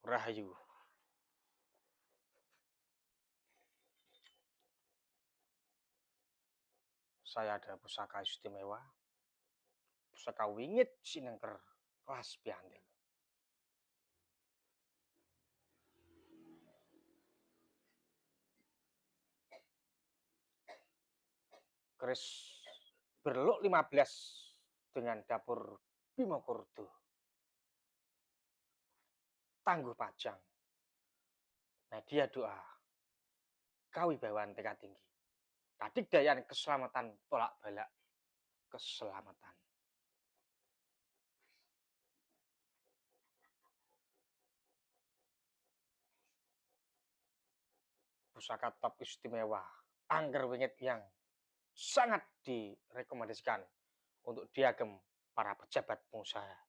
Rahayu. Saya ada pusaka istimewa, pusaka wingit sinengker kelas piantil. Keris berluk 15 dengan dapur Bimokurdo. Tangguh pajang. Media doa. Kawibawan tekad tinggi. Kadigdayan keselamatan tolak balak. Keselamatan. Pusaka top istimewa. Angger wingit yang sangat direkomendasikan untuk diagem para pejabat pengusaha.